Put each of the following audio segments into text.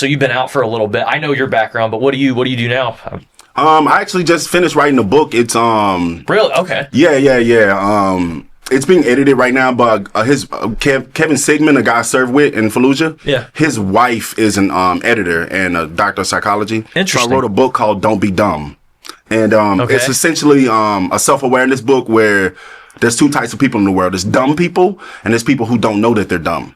So you've been out for a little bit. I know your background, but what do you do now? I actually just finished writing a book. It's Really? Okay. Yeah. It's being edited right now, but Kevin Sigmund, a guy I served with in Fallujah, yeah, his wife is an editor and a doctor of psychology. Interesting. So I wrote a book called Don't Be Dumb. And okay. It's essentially a self-awareness book where there's two types of people in the world. There's dumb people and there's people who don't know that they're dumb.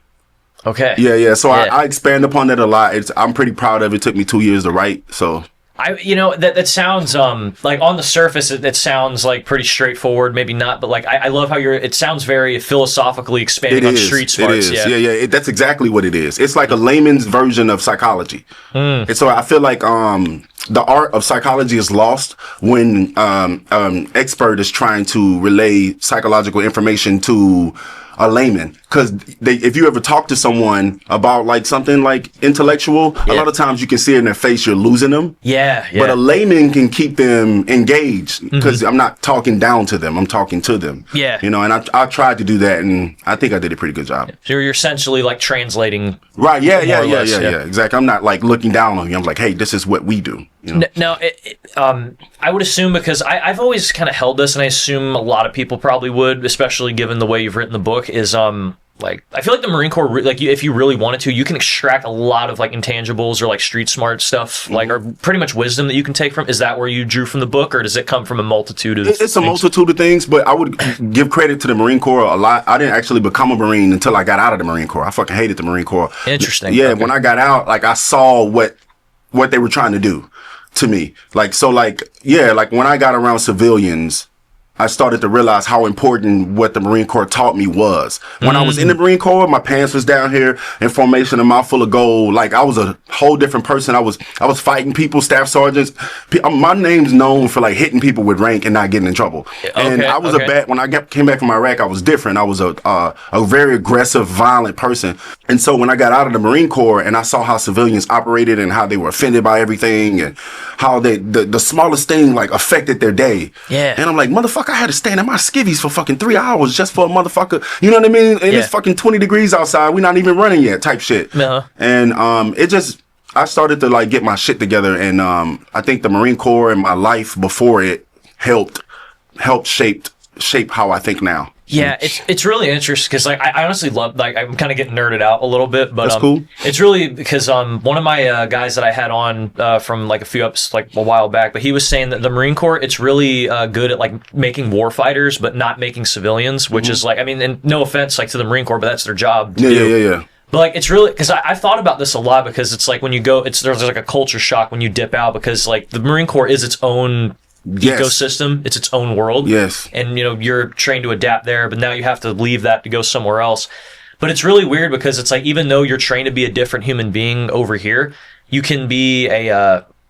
Okay. Yeah. So I expand upon that a lot. I'm pretty proud of it. It took me 2 years to write. So that sounds like on the surface it sounds like pretty straightforward, maybe not, but like I love how it sounds very philosophically expanding on street smarts. Yeah. That's exactly what it is. It's like a layman's version of psychology. And so I feel like the art of psychology is lost when expert is trying to relay psychological information to a layman, because if you ever talk to someone about like something like intellectual, a lot of times you can see in their face you're losing them. Yeah. But a layman can keep them engaged because I'm not talking down to them, I'm talking to them. Yeah. And I tried to do that, and I think I did a pretty good job. So you're essentially like translating. Right. Yeah. Exactly. I'm not like looking down on you. I'm like, hey, this is what we do. No, I would assume, because I've always kind of held this, and I assume a lot of people probably would, especially given the way you've written the book, is like, I feel like the Marine Corps, like, if you really wanted to, you can extract a lot of like intangibles or like street smart stuff, like, or pretty much wisdom that you can take from. Is that where you drew from the book, or does it come from a multitude of It's a multitude of things, but I would give credit to the Marine Corps a lot. I didn't actually become a Marine until I got out of the Marine Corps. I fucking hated the Marine Corps. Interesting. Yeah, okay. When I got out, like, I saw what they were trying to do to me. Like, so like, yeah, like when I got around civilians, I started to realize how important what the Marine Corps taught me was. When I was in the Marine Corps, my pants was down here in formation, a mouthful of gold. Like, I was a whole different person. I was fighting people, staff sergeants. My name's known for like hitting people with rank and not getting in trouble. And I was when I came back from Iraq, I was different. I was a very aggressive, violent person. And so when I got out of the Marine Corps and I saw how civilians operated and how they were offended by everything and how the smallest thing like affected their day. Yeah. And I'm like, motherfucker, I had to stand in my skivvies for fucking 3 hours just for a motherfucker. You know what I mean? And it's fucking 20 degrees outside. We're not even running yet type shit. And I started to like get my shit together. And I think the Marine Corps and my life before it helped shape how I think now. Yeah, it's really interesting because like I honestly love, like, I'm kind of getting nerded out a little bit, but that's cool. It's really because one of my guys that I had on from like a few ups like a while back, but he was saying that the Marine Corps, it's really good at like making war fighters, but not making civilians, which is like, I mean, and no offense like to the Marine Corps, but that's their job to do. Yeah. But like, it's really, because I've thought about this a lot, because it's like when you go, there's like a culture shock when you dip out, because like the Marine Corps is its own ecosystem, it's its own world. Yes. And you're trained to adapt there, but now you have to leave that to go somewhere else. But it's really weird because it's like, even though you're trained to be a different human being over here, you can be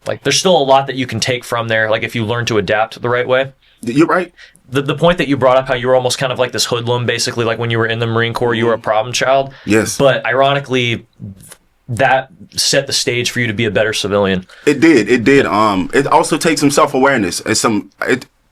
like, there's still a lot that you can take from there, like if you learn to adapt the right way. You're right. The point that you brought up, how you were almost kind of like this hoodlum, basically, like when you were in the Marine Corps, you were a problem child. Yes. But ironically, that set the stage for you to be a better civilian. It did. It also takes some self-awareness and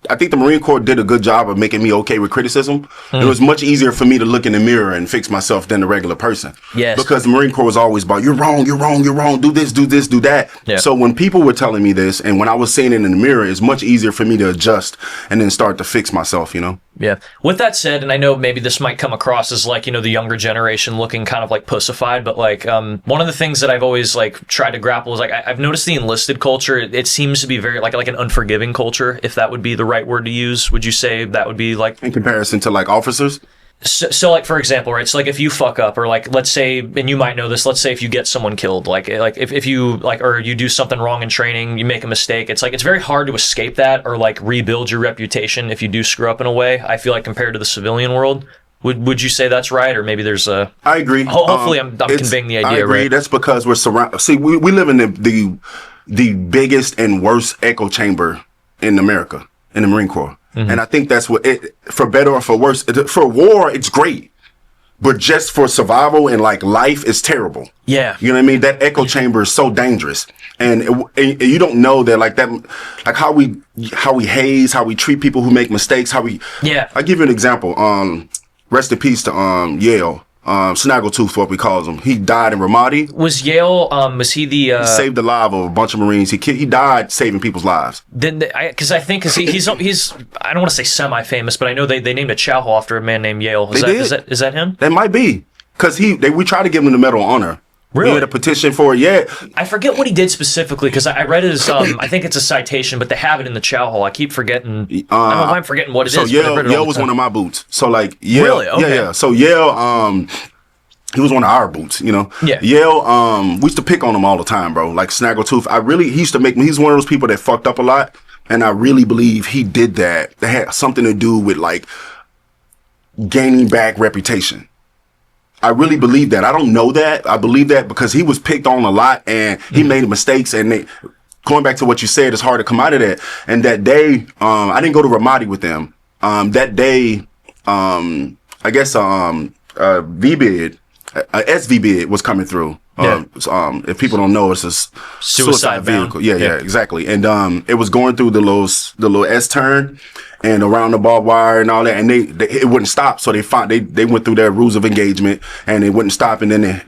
I think the Marine Corps did a good job of making me okay with criticism. It was much easier for me to look in the mirror and fix myself than the regular person. Yes. Because the Marine Corps was always about, you're wrong, do this, do that. Yeah. So when people were telling me this and when I was seeing it in the mirror, it's much easier for me to adjust and then start to fix myself, Yeah. With that said, and I know maybe this might come across as like, the younger generation looking kind of like pussified, but like one of the things that I've always like tried to grapple is like I've noticed the enlisted culture, it seems to be very like an unforgiving culture, if that would be the right word to use. Would you say that would be like in comparison to like officers? So like, for example, right, so like if you fuck up, or like, let's say, and you might know this, let's say if you get someone killed, like if you like, or you do something wrong in training, you make a mistake, it's like, it's very hard to escape that or like rebuild your reputation if you do screw up in a way, I feel like, compared to the civilian world. Would you say that's right, or maybe there's a... I agree. Hopefully I'm conveying the idea, right? I agree. Right? That's because we're surrounded. See, we live in the biggest and worst echo chamber in America, in the Marine Corps. And I think that's what for better or for worse, for war, it's great. But just for survival and like life, is terrible. Yeah. You know what I mean? That echo chamber is so dangerous. And you don't know that like that, like how we haze, how we treat people who make mistakes, how we... Yeah. I'll give you an example. Rest in peace to Yale. Snaggletooth, what we call him. He died in Ramadi. Was Yale? Was he the? He saved the life of a bunch of Marines. He died saving people's lives. Then, because he's I don't want to say semi-famous, but I know they named a chow hall after a man named Yale. Is that him? That might be, because we tried to give him the Medal of Honor. Really? We had a petition for it, yeah. I forget what he did specifically, because I read his, I think it's a citation, but they have it in the chow hall. I keep forgetting. I don't know why I'm forgetting what it is. So Yale was one of my boots. So like Yale, really? Okay. Yeah. So Yale, he was one of our boots, you know. Yeah. Yale, we used to pick on him all the time, bro. Like Snaggletooth, he used to make me. He's one of those people that fucked up a lot, and I really believe he did that. That had something to do with like gaining back reputation. I really believe that. I don't know that. I believe that because he was picked on a lot and he made mistakes. And going back to what you said, it's hard to come out of that. And that day, I didn't go to Ramadi with them. That day, I guess VBID, SVBID was coming through. Yeah. If people don't know, it's a suicide vehicle. Yeah, exactly. And it was going through the little S turn and around the barbed wire and all that, and it wouldn't stop. So they went through their rules of engagement and it wouldn't stop. And then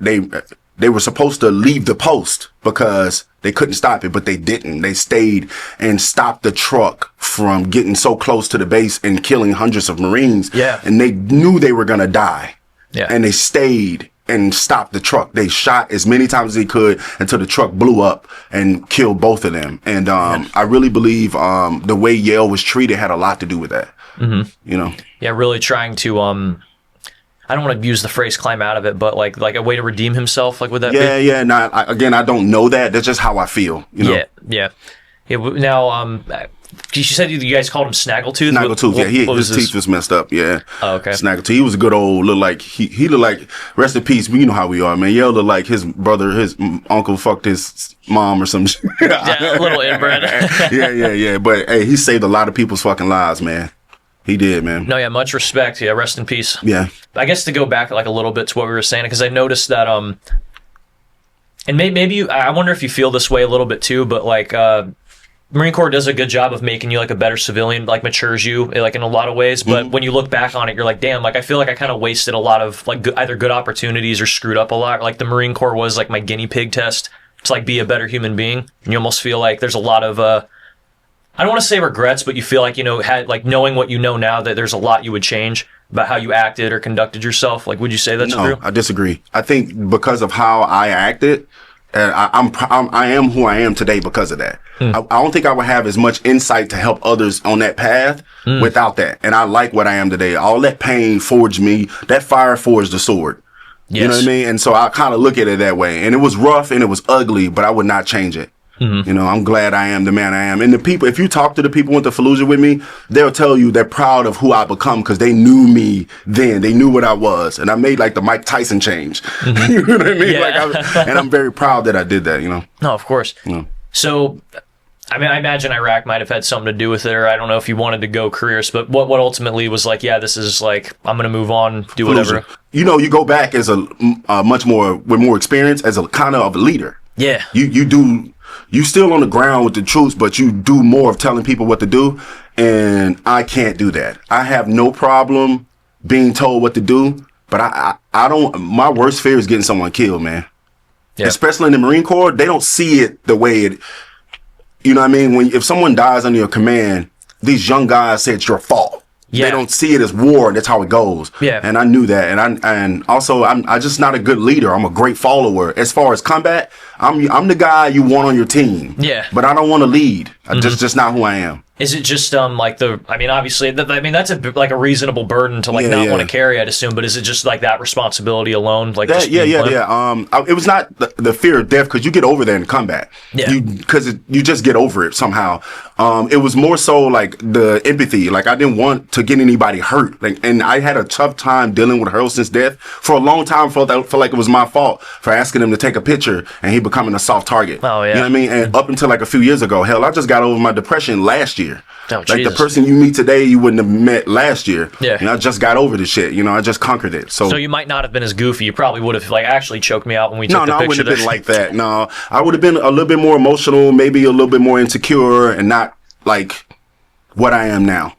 they were supposed to leave the post because they couldn't stop it, but they didn't. They stayed and stopped the truck from getting so close to the base and killing hundreds of Marines. Yeah. And they knew they were gonna die. Yeah. And they stayed and stopped the truck. They shot as many times as they could until the truck blew up and killed both of them. And I really believe the way Yale was treated had a lot to do with that. Mm-hmm. You know? Yeah, really trying to I don't want to use the phrase "climb out of it," but like a way to redeem himself. Like, would that be? Yeah. Now, I don't know that. That's just how I feel. You know? Yeah. Now, you said you guys called him Snaggletooth. Snaggletooth, his teeth was messed up. Yeah. Oh, okay. Snaggletooth. He was a good old he looked like, rest in peace. You know how we are, man. Yale looked like his brother, his uncle fucked his mom or some shit. Yeah, a little inbred. Yeah. But hey, he saved a lot of people's fucking lives, man. He did, man. No, yeah, much respect. Yeah, rest in peace. Yeah. I guess to go back like a little bit to what we were saying, because I noticed that and maybe I wonder if you feel this way a little bit too, but like Marine Corps does a good job of making you like a better civilian, like matures you like in a lot of ways. But when you look back on it, you're like, damn, like I feel like I kind of wasted a lot of like either good opportunities or screwed up a lot. Like the Marine Corps was like my guinea pig test to like be a better human being. And you almost feel like there's a lot of I don't want to say regrets, but you feel like, you know, had like knowing what you know now that there's a lot you would change about how you acted or conducted yourself. Like, would you say that's true? No, I disagree. I think because of how I acted, I am who I am today because of that. I don't think I would have as much insight to help others on that path without that. And I like what I am today. All that pain forged me. That fire forged the sword. Yes. You know what I mean? And so I kind of look at it that way. And it was rough and it was ugly, but I would not change it. You know, I'm glad I am the man I am. And the people, if you talk to the people who went to Fallujah with me, they'll tell you they're proud of who I become because they knew me then. They knew what I was. And I made like the Mike Tyson change. You know what I mean? Yeah. And I'm very proud that I did that, you know? No, of course. Yeah. So, I mean, I imagine Iraq might have had something to do with it, or I don't know if you wanted to go careers, but what ultimately was like, yeah, this is like, I'm going to move on, do whatever. Fallujah. You know, you go back as a much more, with more experience as a kind of a leader. Yeah. You still on the ground with the troops, but you do more of telling people what to do. And I can't do that. I have no problem being told what to do, but I don't, my worst fear is getting someone killed, man. Yeah. Especially in the Marine Corps, they don't see it the way it, you know what I mean? If someone dies under your command, these young guys say it's your fault. Yeah. They don't see it as war. That's how it goes. Yeah. And I knew that. And also I'm just not a good leader. I'm a great follower. As far as combat, I'm the guy you want on your team. Yeah. But I don't want to lead. Just not who I am. Is it just like I mean, obviously, that's a reasonable burden to like not want to carry, I'd assume. But is it just like that responsibility alone? Like that, yeah. It was not the fear of death because you get over there in combat. Yeah. Because you just get over it somehow. It was more so like the empathy. Like I didn't want to get anybody hurt. Like, and I had a tough time dealing with Hurlston's death for a long time. Felt like it was my fault for asking him to take a picture and he becoming a soft target. Oh yeah. You know what I mean? And up until like a few years ago, hell, I just got over my depression last year. Oh, like Jesus. The person you meet today, you wouldn't have met last year. Yeah. And I just got over the shit. You know, I just conquered it. So you might not have been as goofy. You probably would have like actually choked me out when we took the picture. No, I wouldn't have been like that. No, I would have been a little bit more emotional, maybe a little bit more insecure, and not like what I am now.